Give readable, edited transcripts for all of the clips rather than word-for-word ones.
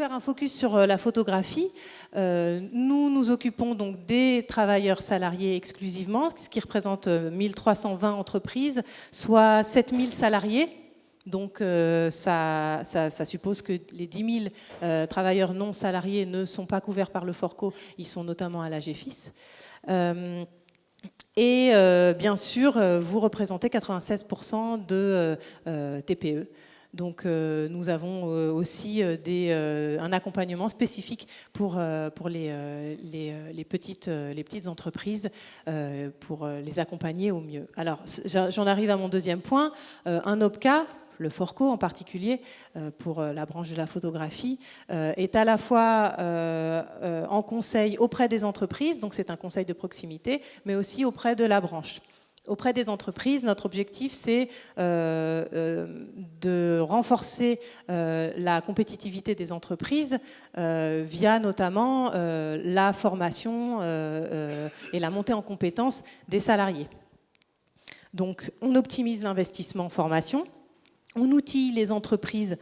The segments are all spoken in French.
faire un focus sur la photographie, nous nous occupons donc des travailleurs salariés exclusivement, ce qui représente 1320 entreprises, soit 7000 salariés. Donc ça suppose que les 10 000 travailleurs non salariés ne sont pas couverts par le Forco, ils sont notamment à l'AGFIS. Et bien sûr, vous représentez 96% de TPE. Donc nous avons aussi un accompagnement spécifique pour les petites entreprises pour les accompagner au mieux. Alors j'en arrive à mon deuxième point, un OPCA, le Forco en particulier, pour la branche de la photographie, est à la fois en conseil auprès des entreprises, donc c'est un conseil de proximité, mais aussi auprès de la branche. Auprès des entreprises, notre objectif, c'est de renforcer la compétitivité des entreprises via notamment la formation et la montée en compétences des salariés. Donc, on optimise l'investissement en formation, on outille les entreprises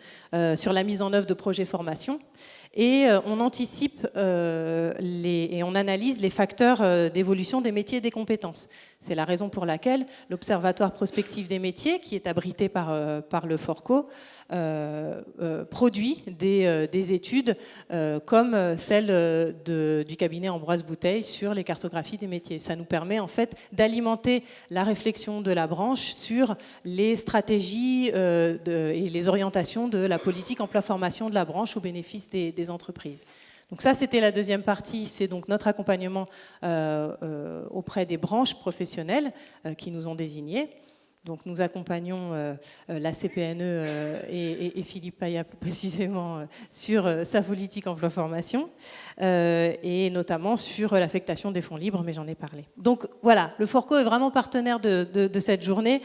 sur la mise en œuvre de projets formation et on anticipe et on analyse les facteurs d'évolution des métiers et des compétences. C'est la raison pour laquelle l'Observatoire prospectif des métiers, qui est abrité par le Forco, produit des études comme celle du cabinet Ambroise Bouteille sur les cartographies des métiers. Ça nous permet en fait d'alimenter la réflexion de la branche sur les stratégies et les orientations de la politique emploi-formation de la branche au bénéfice des entreprises. Donc ça, c'était la deuxième partie, c'est donc notre accompagnement auprès des branches professionnelles qui nous ont désignés. Donc nous accompagnons la CPNE et Philippe Paya plus précisément sur sa politique emploi-formation et notamment sur l'affectation des fonds libres, mais j'en ai parlé. Donc voilà, le Forco est vraiment partenaire de cette journée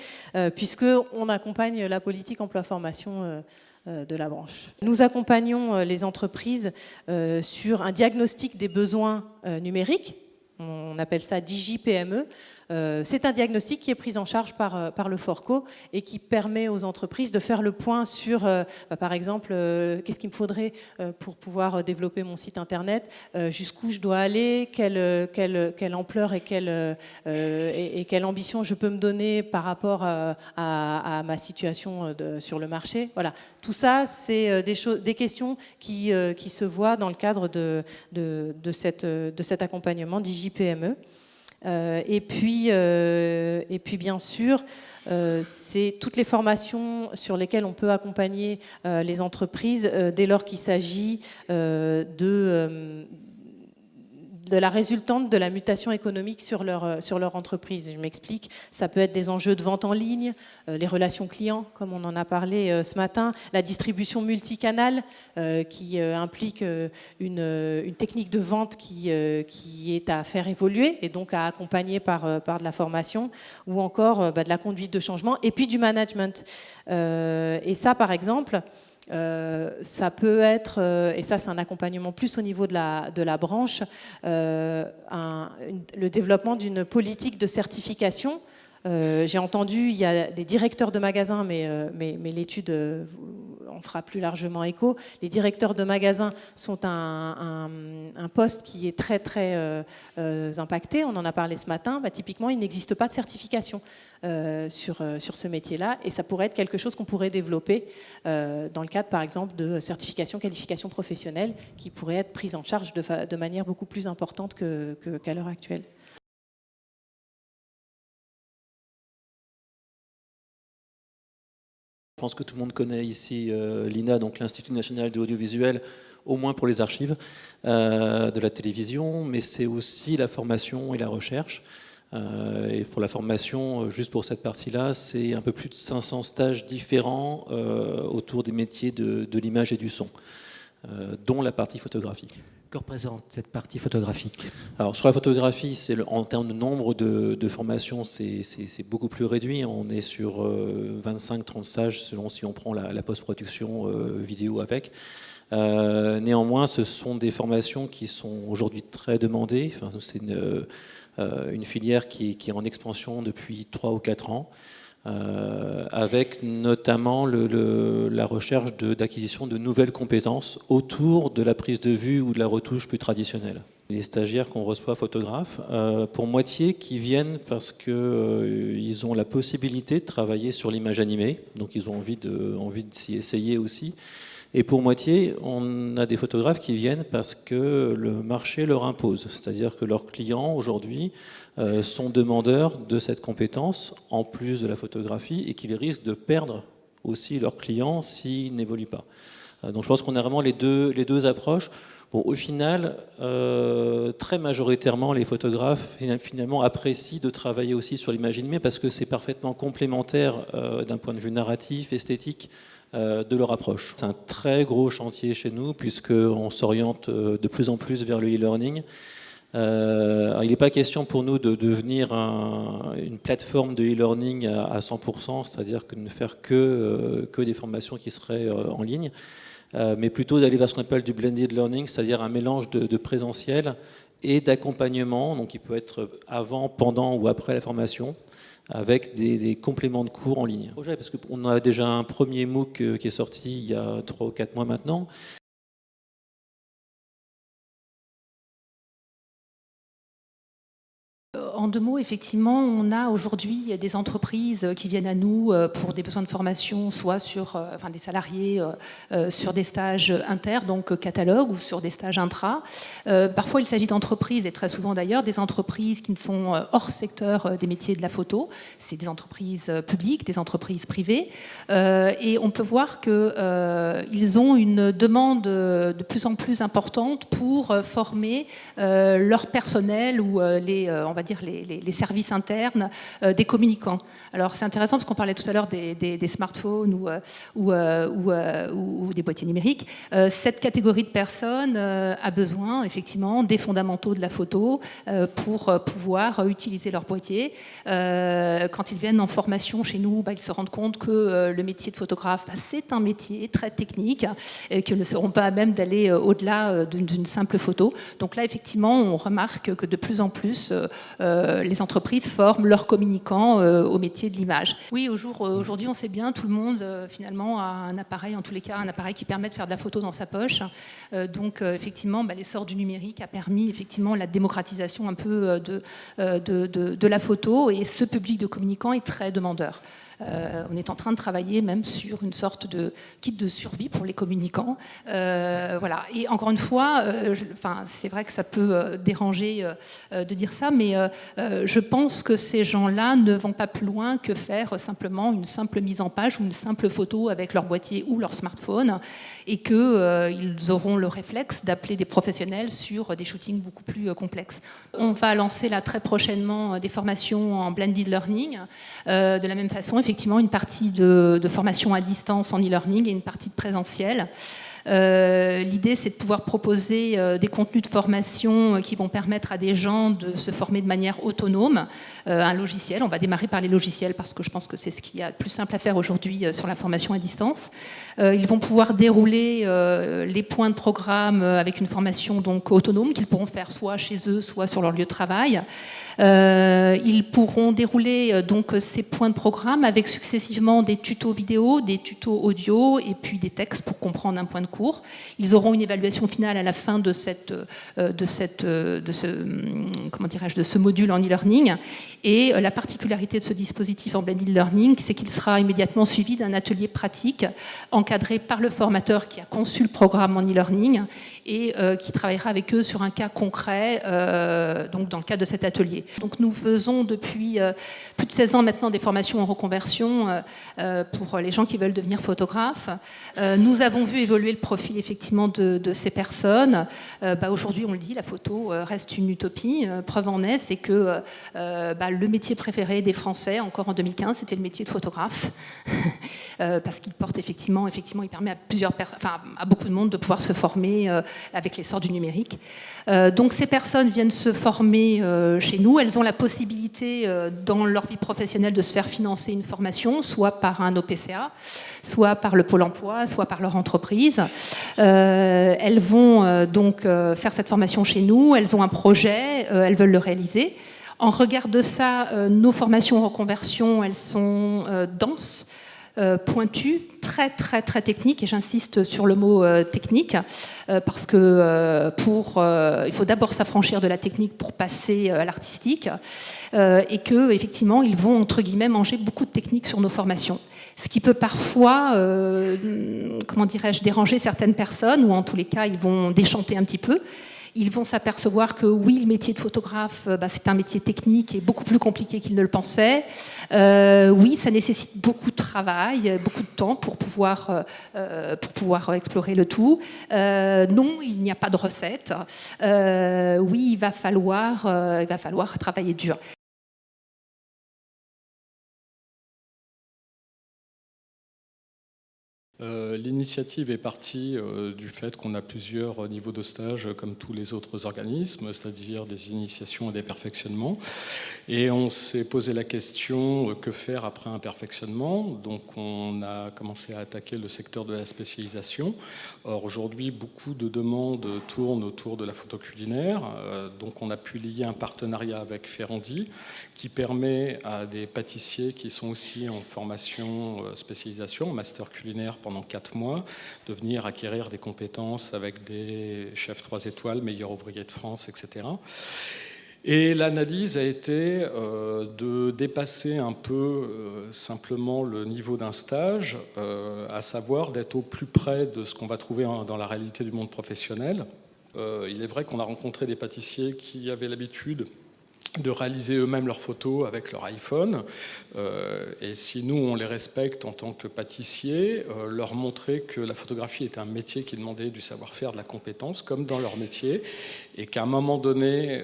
puisqu'on accompagne la politique emploi-formation de la branche. Nous accompagnons les entreprises sur un diagnostic des besoins numériques. On appelle ça DigiPME. C'est un diagnostic qui est pris en charge par le Forco et qui permet aux entreprises de faire le point sur, par exemple, qu'est-ce qu'il me faudrait pour pouvoir développer mon site internet, jusqu'où je dois aller, quelle ampleur et quelle ambition je peux me donner par rapport à ma situation sur le marché. Voilà. Tout ça, c'est des questions qui se voient dans le cadre de cet accompagnement DigiPME. Et puis bien sûr, c'est toutes les formations sur lesquelles on peut accompagner les entreprises dès lors qu'il s'agit de la résultante de la mutation économique sur leur entreprise. Je m'explique, ça peut être des enjeux de vente en ligne, les relations clients, comme on en a parlé ce matin, la distribution multicanale qui implique une technique de vente qui est à faire évoluer et donc à accompagner par de la formation ou encore de la conduite de changement et puis du management. Et ça, par exemple, ça peut être, et ça c'est un accompagnement plus au niveau de la branche, le développement d'une politique de certification. J'ai entendu, il y a des directeurs de magasins, mais l'étude en fera plus largement écho. Les directeurs de magasins sont un poste qui est très très impacté, on en a parlé ce matin. Typiquement, il n'existe pas de certification sur ce métier-là et ça pourrait être quelque chose qu'on pourrait développer dans le cadre par exemple de certification, qualification professionnelle qui pourrait être prise en charge de manière beaucoup plus importante qu'à l'heure actuelle. Je pense que tout le monde connaît ici l'INA, donc l'Institut national de l'audiovisuel, au moins pour les archives de la télévision, mais c'est aussi la formation et la recherche. Et pour la formation, juste pour cette partie-là, c'est un peu plus de 500 stages différents autour des métiers de l'image et du son, dont la partie photographique. Que représente cette partie photographique? Alors sur la photographie, en termes de nombre de formations, c'est beaucoup plus réduit. On est sur 25-30 stages selon si on prend la post-production vidéo avec. Néanmoins, ce sont des formations qui sont aujourd'hui très demandées. Enfin, c'est une filière qui est en expansion depuis 3 ou 4 ans. avec notamment la recherche d'acquisition de nouvelles compétences autour de la prise de vue ou de la retouche plus traditionnelle. Les stagiaires qu'on reçoit photographes, pour moitié qui viennent parce qu'ils ont la possibilité de travailler sur l'image animée, donc ils ont envie de s'y essayer aussi. Et pour moitié, on a des photographes qui viennent parce que le marché leur impose, c'est-à-dire que leurs clients aujourd'hui sont demandeurs de cette compétence en plus de la photographie et qu'ils risquent de perdre aussi leurs clients s'ils n'évoluent pas. Donc je pense qu'on a vraiment les deux approches. Bon, au final, très majoritairement, les photographes finalement apprécient de travailler aussi sur l'image animée parce que c'est parfaitement complémentaire d'un point de vue narratif, esthétique, de leur approche. C'est un très gros chantier chez nous puisqu'on s'oriente de plus en plus vers le e-learning. Il n'est pas question pour nous de devenir une plateforme de e-learning à 100%, c'est-à-dire que de ne faire que des formations qui seraient en ligne, mais plutôt d'aller vers ce qu'on appelle du blended learning, c'est-à-dire un mélange de présentiel et d'accompagnement, donc il peut être avant, pendant ou après la formation, avec des compléments de cours en ligne. Parce qu'on a déjà un premier MOOC qui est sorti il y a 3 ou 4 mois maintenant. En 2 mots, effectivement, on a aujourd'hui des entreprises qui viennent à nous pour des besoins de formation, soit sur des salariés sur des stages inter, donc catalogue, ou sur des stages intra. Parfois, il s'agit d'entreprises, et très souvent d'ailleurs, des entreprises qui ne sont hors secteur des métiers de la photo. C'est des entreprises publiques, des entreprises privées. Et on peut voir qu'ils ont une demande de plus en plus importante pour former leur personnel ou on va dire les services internes des communicants. Alors c'est intéressant parce qu'on parlait tout à l'heure des smartphones ou des boîtiers numériques. Cette catégorie de personnes a besoin effectivement des fondamentaux de la photo pour pouvoir utiliser leur boîtier. Quand ils viennent en formation chez nous, ils se rendent compte que le métier de photographe, c'est un métier très technique et qu'ils ne seront pas à même d'aller au-delà d'une simple photo. Donc là, effectivement, on remarque que de plus en plus, les entreprises forment leurs communicants au métier de l'image. Oui, aujourd'hui, on sait bien, tout le monde, finalement, a un appareil, en tous les cas, un appareil qui permet de faire de la photo dans sa poche. Donc, effectivement, l'essor du numérique a permis, effectivement, la démocratisation un peu de la photo. Et ce public de communicants est très demandeur. On est en train de travailler même sur une sorte de kit de survie pour les communicants. Voilà. Et encore une fois, c'est vrai que ça peut déranger de dire ça, mais je pense que ces gens-là ne vont pas plus loin que faire simplement une simple mise en page ou une simple photo avec leur boîtier ou leur smartphone, et qu'ils auront le réflexe d'appeler des professionnels sur des shootings beaucoup plus complexes. On va lancer là très prochainement des formations en blended learning, de la même façon, effectivement, une partie de formation à distance en e-learning et une partie de présentiel. L'idée, c'est de pouvoir proposer des contenus de formation qui vont permettre à des gens de se former de manière autonome. Un logiciel, on va démarrer par les logiciels parce que je pense que c'est ce qu'il y a de plus simple à faire aujourd'hui sur la formation à distance. Ils vont pouvoir dérouler les points de programme avec une formation donc autonome qu'ils pourront faire soit chez eux, soit sur leur lieu de travail. Ils pourront dérouler donc ces points de programme avec successivement des tutos vidéo, des tutos audio et puis des textes pour comprendre un point de cours. Ils auront une évaluation finale à la fin de ce module en e-learning. Et la particularité de ce dispositif en blended learning, c'est qu'il sera immédiatement suivi d'un atelier pratique encadré par le formateur qui a conçu le programme en e-learning et qui travaillera avec eux sur un cas concret donc dans le cadre de cet atelier. Donc nous faisons depuis plus de 16 ans maintenant des formations en reconversion pour les gens qui veulent devenir photographes. Nous avons vu évoluer le profil effectivement de ces personnes. Aujourd'hui, on le dit, la photo reste une utopie. Preuve en est, c'est que le métier préféré des Français, encore en 2015, c'était le métier de photographe. Parce qu'il porte effectivement, il permet à beaucoup de monde de pouvoir se former avec l'essor du numérique. Donc ces personnes viennent se former chez nous. Elles ont la possibilité dans leur vie professionnelle de se faire financer une formation, soit par un OPCA, soit par le Pôle emploi, soit par leur entreprise. Elles vont donc faire cette formation chez nous. Elles ont un projet, elles veulent le réaliser. En regard de ça, nos formations en reconversion, elles sont denses, pointues, très très très techniques, et j'insiste sur le mot technique, parce que il faut d'abord s'affranchir de la technique pour passer à l'artistique, et que effectivement ils vont entre guillemets manger beaucoup de techniques sur nos formations. Ce qui peut parfois, comment dirais-je, déranger certaines personnes, ou en tous les cas ils vont déchanter un petit peu. Ils vont s'apercevoir que oui, le métier de photographe, c'est un métier technique et beaucoup plus compliqué qu'ils ne le pensaient. Oui, ça nécessite beaucoup de travail, beaucoup de temps pour pouvoir explorer le tout. Non, il n'y a pas de recette. Oui, il va falloir travailler dur. L'initiative est partie du fait qu'on a plusieurs niveaux de stage comme tous les autres organismes, c'est-à-dire des initiations et des perfectionnements. Et on s'est posé la question que faire après un perfectionnement. Donc on a commencé à attaquer le secteur de la spécialisation. Or aujourd'hui, beaucoup de demandes tournent autour de la photo culinaire. Donc on a pu lier un partenariat avec Ferrandi qui permet à des pâtissiers qui sont aussi en formation spécialisation, master culinaire pendant 4 mois, de venir acquérir des compétences avec des chefs 3 étoiles, meilleurs ouvriers de France, etc. Et l'analyse a été de dépasser un peu simplement le niveau d'un stage, à savoir d'être au plus près de ce qu'on va trouver dans la réalité du monde professionnel. Il est vrai qu'on a rencontré des pâtissiers qui avaient l'habitude de réaliser eux-mêmes leurs photos avec leur iPhone. Et si nous, on les respecte en tant que pâtissiers, leur montrer que la photographie est un métier qui demandait du savoir-faire, de la compétence, comme dans leur métier, et qu'à un moment donné,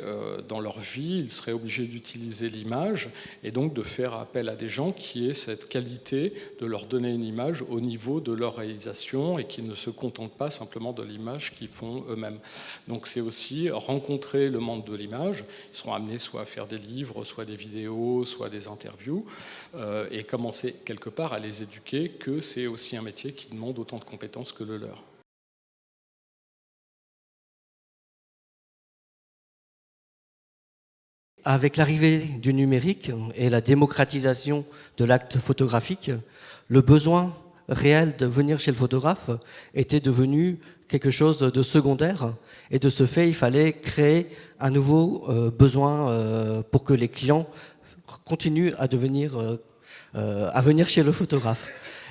dans leur vie, ils seraient obligés d'utiliser l'image, et donc de faire appel à des gens qui aient cette qualité de leur donner une image au niveau de leur réalisation, et qui ne se contentent pas simplement de l'image qu'ils font eux-mêmes. Donc c'est aussi rencontrer le monde de l'image. Ils seront amenés soit à faire des livres, soit des vidéos, soit des interviews, et commencer quelque part à les éduquer que c'est aussi un métier qui demande autant de compétences que le leur. Avec l'arrivée du numérique et la démocratisation de l'acte photographique, le besoin réel de venir chez le photographe était devenu quelque chose de secondaire, et de ce fait, il fallait créer un nouveau besoin pour que les clients continuent à venir chez le photographe.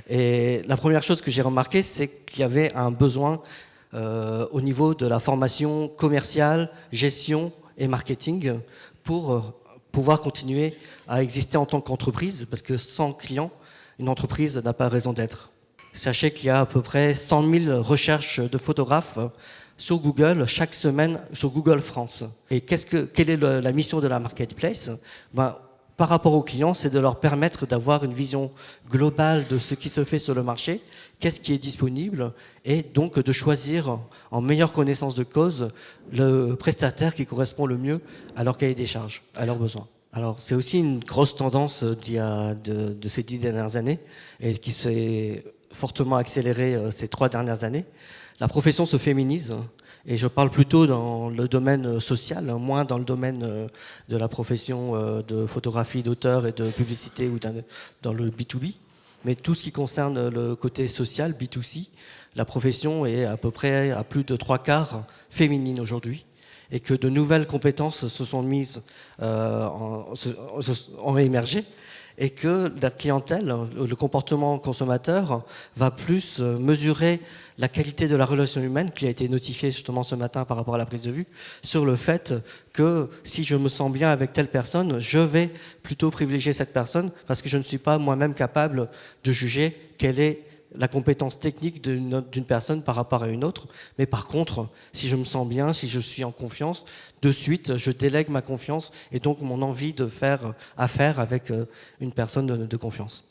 Et la première chose que j'ai remarqué, c'est qu'il y avait un besoin au niveau de la formation commerciale, gestion et marketing pour pouvoir continuer à exister en tant qu'entreprise, parce que sans clients, une entreprise n'a pas raison d'être. Sachez qu'il y a à peu près 100 000 recherches de photographes sur Google chaque semaine, sur Google France. Et quelle est la mission de la marketplace? Par rapport aux clients, c'est de leur permettre d'avoir une vision globale de ce qui se fait sur le marché, qu'est-ce qui est disponible, et donc de choisir en meilleure connaissance de cause le prestataire qui correspond le mieux à leur cahier des charges, à leurs besoins. Alors c'est aussi une grosse tendance de ces 10 dernières années, et qui s'est fortement accélérée ces 3 dernières années. La profession se féminise, et je parle plutôt dans le domaine social, moins dans le domaine de la profession de photographie, d'auteur et de publicité, ou dans le B2B. Mais tout ce qui concerne le côté social, B2C, la profession est à peu près à plus de 3/4 féminine aujourd'hui, et que de nouvelles compétences se sont mises, ont émergé, et que la clientèle, le comportement consommateur va plus mesurer la qualité de la relation humaine, qui a été notifiée justement ce matin par rapport à la prise de vue, sur le fait que si je me sens bien avec telle personne, je vais plutôt privilégier cette personne, parce que je ne suis pas moi-même capable de juger quelle est la compétence technique d'une personne par rapport à une autre. Mais par contre, si je me sens bien, si je suis en confiance, de suite, je délègue ma confiance et donc mon envie de faire affaire avec une personne de confiance.